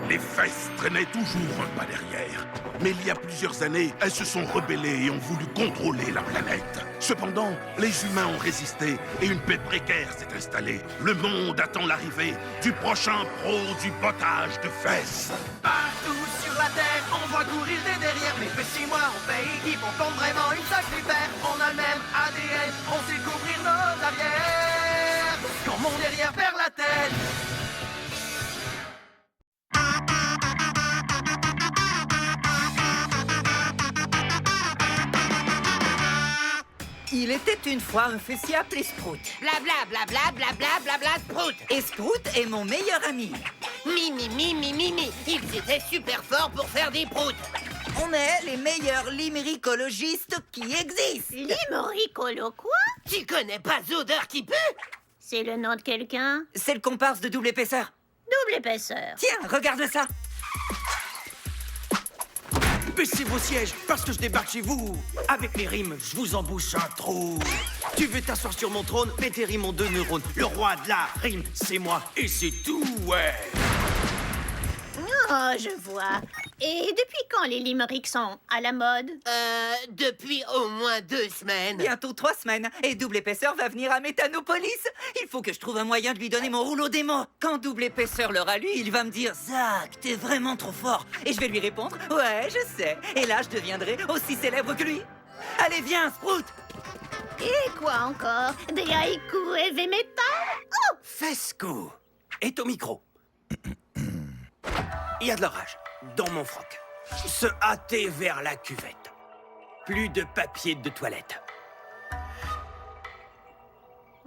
Les fesses traînaient toujours un pas derrière. Mais il y a plusieurs années, elles se sont rebellées et ont voulu contrôler la planète. Cependant, les humains ont résisté et une paix précaire s'est installée. Le monde attend l'arrivée du prochain pro du bottage de fesses. Partout sur la terre, on voit courir des derrières. Mais fais moi, on fait équipe, on forme vraiment une sacrée paire. On a le même ADN, on sait couvrir nos arrières. Quand mon derrière perd la tête. Il était une fois un fessier appelé Sprout. Blabla, blabla, blabla, blabla, Sprout. Et Sprout est mon meilleur ami. Mimi. Ils étaient super forts pour faire des proutes. On est les meilleurs liméricologistes qui existent. Liméricolo quoi? Tu connais pas Zodeur qui pue? C'est le nom de quelqu'un? C'est le comparse de double épaisseur. Double épaisseur. Tiens, regarde ça. Baissez vos sièges, parce que je débarque chez vous. Avec mes rimes, je vous embouche un trou. Tu veux t'asseoir sur mon trône, mets tes rimes en 2 neurones. Le roi de la rime, c'est moi, et c'est tout, ouais. Oh, je vois. Et depuis quand les limerick sont à la mode? Depuis au moins 2 semaines. Bientôt 3 semaines. Et double épaisseur va venir à Méthanopolis. Il faut que je trouve un moyen de lui donner mon rouleau démo. Quand double épaisseur l'aura lu, il va me dire « Zach, t'es vraiment trop fort ». Et je vais lui répondre « Ouais, je sais ». Et là, je deviendrai aussi célèbre que lui. Allez, viens, Sprout. Et quoi encore? Des haïkus heavy metal? Oh! Fesco est au micro. Il y a de l'orage dans mon froc. Se hâter vers la cuvette. Plus de papier de toilette.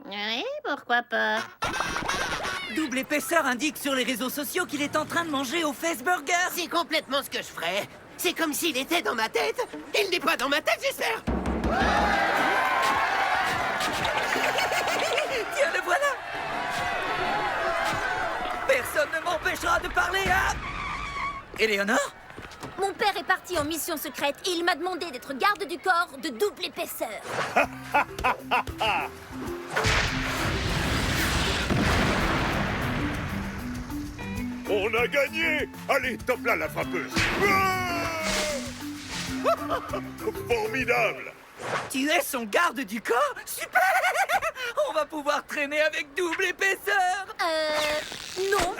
Oui, pourquoi pas? Double épaisseur indique sur les réseaux sociaux qu'il est en train de manger au Fest Burger. C'est complètement ce que je ferais. C'est comme s'il était dans ma tête. Il n'est pas dans ma tête, j'espère. Tiens, le voilà. Personne ne m'empêchera de parler à... Éléonore? Mon père est parti en mission secrète et il m'a demandé d'être garde du corps de double épaisseur. On a gagné! Allez, top là, la frappeuse! Formidable! Tu es son garde du corps? Super! On va pouvoir traîner avec double épaisseur! Non.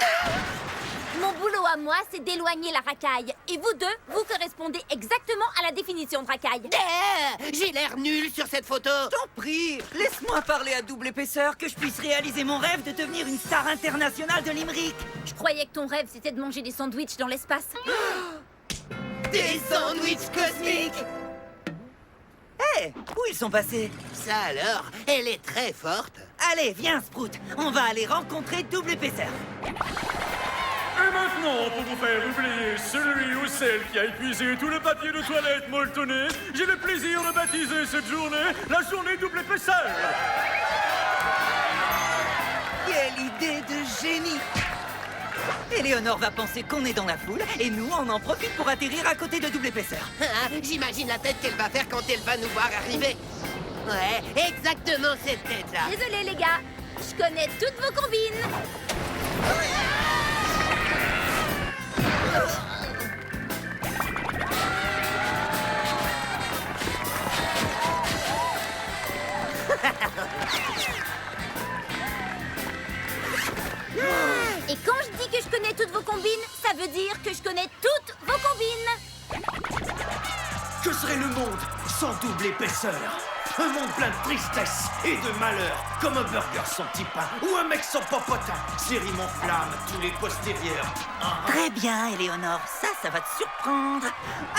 Mon boulot à moi, c'est d'éloigner la racaille. Et vous deux, vous correspondez exactement à la définition de racaille. J'ai l'air nul sur cette photo. T'en prie, laisse-moi parler à double épaisseur, que je puisse réaliser mon rêve de devenir une star internationale de Limerick. Je croyais que ton rêve, c'était de manger des sandwichs dans l'espace. Des sandwichs cosmiques. Hé, où ils sont passés? Ça alors, elle est très forte. Allez, viens, Sprout, on va aller rencontrer double épaisseur. Et maintenant, pour vous faire oublier celui ou celle qui a épuisé tout le papier de toilette molletonné, j'ai le plaisir de baptiser cette journée la journée double épaisseur. Quelle idée de génie! Éléonore va penser qu'on est dans la foule, et nous, on en profite pour atterrir à côté de double épaisseur. Ah, j'imagine la tête qu'elle va faire quand elle va nous voir arriver. Ouais, exactement cette tête-là. Désolé les gars, je connais toutes vos combines. Et quand je dis que je connais toutes vos combines, ça veut dire que je connais toutes vos combines. Que serait le monde sans double épaisseur? Un monde plein de tristesse et de malheur, comme un burger sans petit pain ou un mec sans popotin. Série mon flamme tous les postérieurs. Très bien, Éléonore, ça va te surprendre.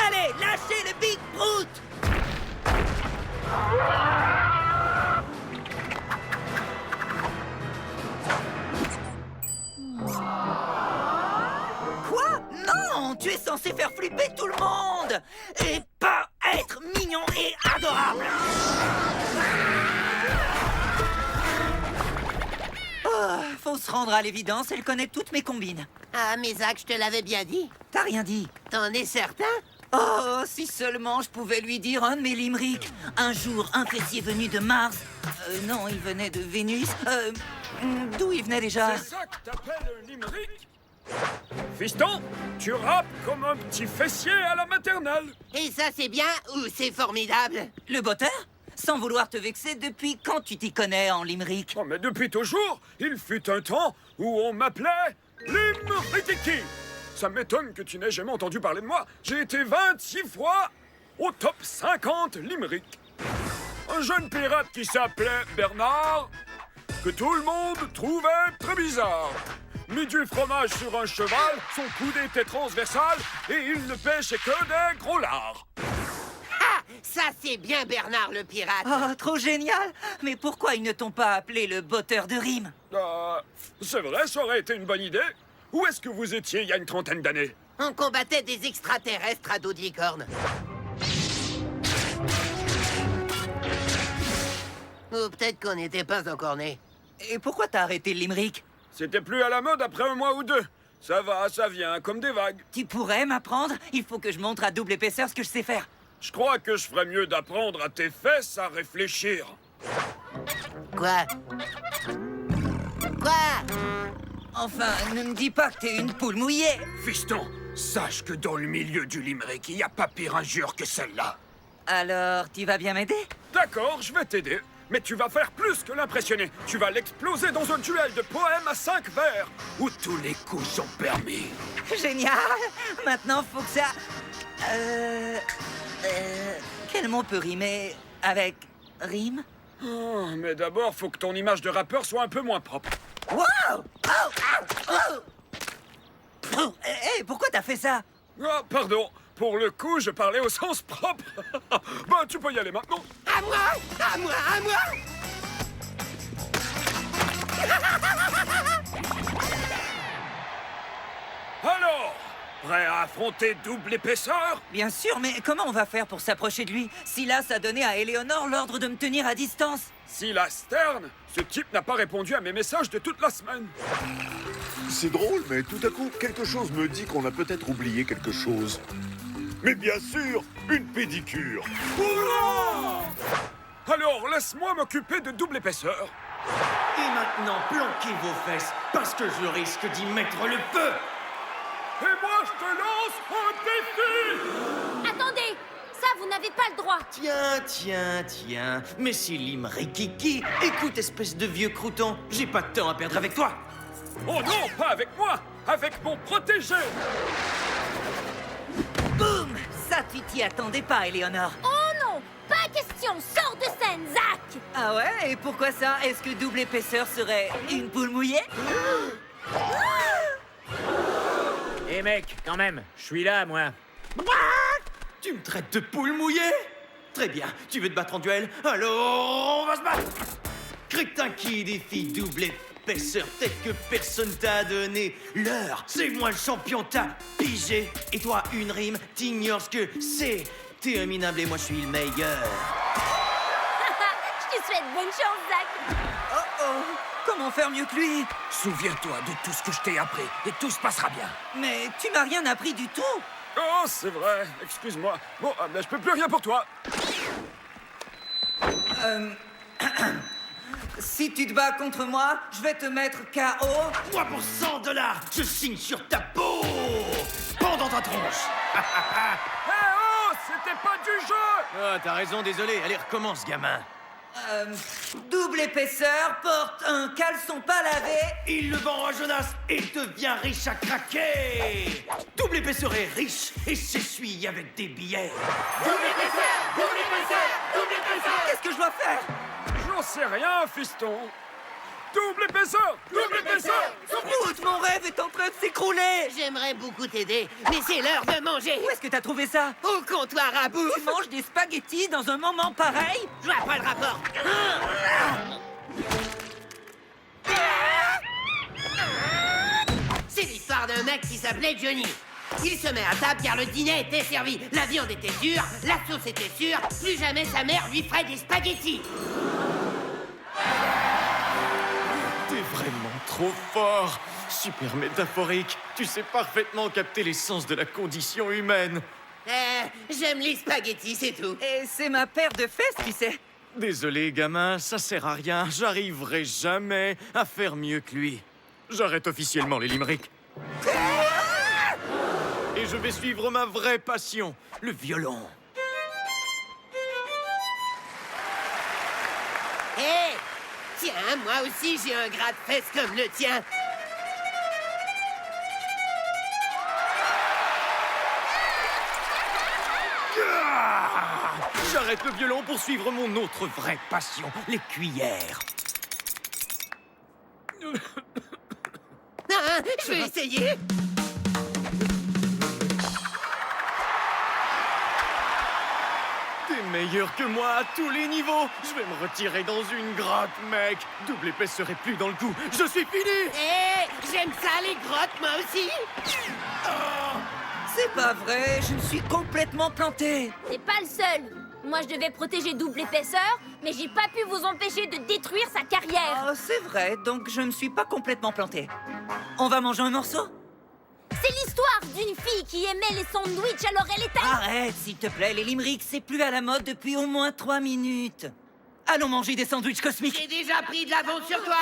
Allez, lâchez le Big Brute! Quoi? Non, tu es censé faire flipper tout le monde et pas être mignon et adorable. Oh, faut se rendre à l'évidence, elle connaît toutes mes combines. Ah, mais Zach, je te l'avais bien dit. T'as rien dit. T'en es certain? Oh, si seulement je pouvais lui dire un de mes limericks. Un jour, un fessier venu de Mars. Non, il venait de Vénus. D'où il venait déjà? C'est ça que t'appelles un limerick? Fiston, tu rappes comme un petit fessier à la maternelle. Et ça, c'est bien ou c'est formidable? Le botteur? Sans vouloir te vexer, depuis quand tu t'y connais en limerick? Oh, mais depuis toujours, il fut un temps où on m'appelait Limerickiki. Ça m'étonne que tu n'aies jamais entendu parler de moi. J'ai été 26 fois au top 50 limerick. Un jeune pirate qui s'appelait Bernard, que tout le monde trouvait très bizarre. Mis du fromage sur un cheval, son coude était transversal et il ne pêchait que des gros lards. Ah, ça, c'est bien Bernard le pirate. Oh, trop génial! Mais pourquoi ils ne t'ont pas appelé le botteur de rimes? C'est vrai, ça aurait été une bonne idée. Où est-ce que vous étiez il y a une trentaine d'années? On combattait des extraterrestres à dos de licorne. Ou peut-être qu'on n'était pas encore nés. Et pourquoi t'as arrêté le limerick? C'était plus à la mode après un mois ou deux. Ça va, ça vient, comme des vagues. Tu pourrais m'apprendre? Il faut que je montre à double épaisseur ce que je sais faire. Je crois que je ferais mieux d'apprendre à tes fesses à réfléchir. Quoi? Quoi? Enfin, ne me dis pas que t'es une poule mouillée. Fiston, sache que dans le milieu du limerick, il n'y a pas pire injure que celle-là. Alors, tu vas bien m'aider? D'accord, je vais t'aider. Mais tu vas faire plus que l'impressionner. Tu vas l'exploser dans un duel de poèmes à 5 vers, où tous les coups sont permis. Génial! Maintenant, faut que ça... Quel mot peut rimer avec rime? Oh, mais d'abord, faut que ton image de rappeur soit un peu moins propre. Wow! Hé, pourquoi t'as fait ça? Ah, pardon. Pour le coup, je parlais au sens propre. Ben, tu peux y aller maintenant. À moi! À moi! À moi! Alors, prêt à affronter double épaisseur? Bien sûr, mais comment on va faire pour s'approcher de lui? Silas a donné à Éléonore l'ordre de me tenir à distance. Silas Stern, ce type n'a pas répondu à mes messages de toute la semaine. C'est drôle, mais tout à coup, quelque chose me dit qu'on a peut-être oublié quelque chose. Mais bien sûr, une pédicure. Oula! Alors, laisse-moi m'occuper de double épaisseur. Et maintenant, planquez vos fesses, parce que je risque d'y mettre le feu. Et moi, je te lance un défi! Attendez! Ça, vous n'avez pas le droit. Tiens. Mais c'est Limerickiki. Écoute, espèce de vieux crouton, j'ai pas de temps à perdre avec toi. Oh non, pas avec moi! Avec mon protégé! Boum! Ça, tu t'y attendais pas, Éléonore. Oh non! Pas question! Sors de scène, Zach! Ah ouais? Et pourquoi ça? Est-ce que double épaisseur serait une poule mouillée? Hé mec, quand même, je suis là, moi. Tu me traites de poule mouillée? Très bien, tu veux te battre en duel? Alors, on va se battre! Crétin qui défie double épaisseur, peut-être que personne t'a donné l'heure. C'est moi le champion, t'as pigé. Et toi, une rime, t'ignores ce que c'est. T'es un minable et moi je suis le meilleur. Je te souhaite bonne chance, Zach! Oh! Comment faire mieux que lui? Souviens-toi de tout ce que je t'ai appris et tout se passera bien. Mais tu m'as rien appris du tout. Oh, c'est vrai, excuse-moi. Bon, mais je peux plus rien pour toi. Si tu te bats contre moi, je vais te mettre KO. Moi pour $100, je signe sur ta peau. Pendant ta tronche. Eh oh, c'était pas du jeu! Ah, t'as raison, désolé. Allez, recommence, gamin. Double épaisseur porte un caleçon pas lavé. Il le vend à Jonas et devient riche à craquer. Double épaisseur est riche et s'essuie avec des billets. Qu'est-ce que je dois faire? J'en sais rien, fiston. Double épaisseur! Double épaisseur! Sprout, mon rêve est en train de s'écrouler. J'aimerais beaucoup t'aider, mais c'est l'heure de manger. Où est-ce que t'as trouvé ça? Au comptoir à bouffe. Tu manges des spaghettis dans un moment pareil? Je vois pas le rapport. C'est l'histoire d'un mec qui s'appelait Johnny. Il se met à table car le dîner était servi. La viande était dure, la sauce était sûre. Plus jamais sa mère lui ferait des spaghettis. T'es vraiment trop fort. Super métaphorique. Tu sais parfaitement capter l'essence de la condition humaine. J'aime les spaghettis, c'est tout. Et c'est ma paire de fesses, tu sais. Désolé, gamin, ça sert à rien. J'arriverai jamais à faire mieux que lui. J'arrête officiellement les limericks. Et je vais suivre ma vraie passion, le violon. Hé! Tiens, moi aussi j'ai un gratte-fesses comme le tien. J'arrête le violon pour suivre mon autre vraie passion, les cuillères. Ah, je vais essayer. T'es meilleur que moi à tous les niveaux. Je vais me retirer dans une grotte, mec. Double épaisseur est plus dans le coup. Je suis fini. Hé! J'aime ça les grottes, moi aussi. C'est pas vrai, je me suis complètement planté. C'est pas le seul. Moi, je devais protéger double épaisseur, mais j'ai pas pu vous empêcher de détruire sa carrière. Oh, c'est vrai, donc je me suis pas complètement planté. On va manger un morceau? C'est l'histoire d'une fille qui aimait les sandwichs, alors elle était... Arrête, s'il te plaît, les limericks, c'est plus à la mode depuis au moins 3 minutes. Allons manger des sandwichs cosmiques. J'ai déjà pris de l'avance sur toi.